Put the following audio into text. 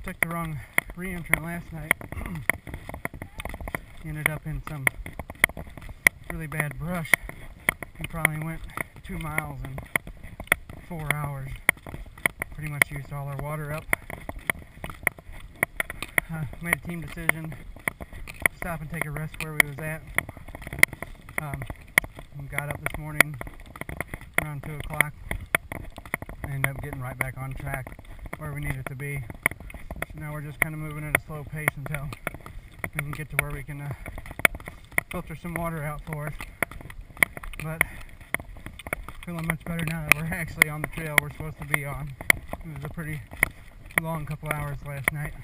took the wrong re-entrant last night. Ended up in some really bad brush. We probably went 2 miles in 4 hours. Pretty much used all our water up. Made a team decision to stop and take a rest where we was at. Got up this morning around 2 o'clock. Ended up getting right back on track where we needed to be. So now we're just kind of moving at a slow pace until we can get to where we can filter some water out for us. But feeling much better now that we're actually on the trail we're supposed to be on. It was a pretty long couple hours last night.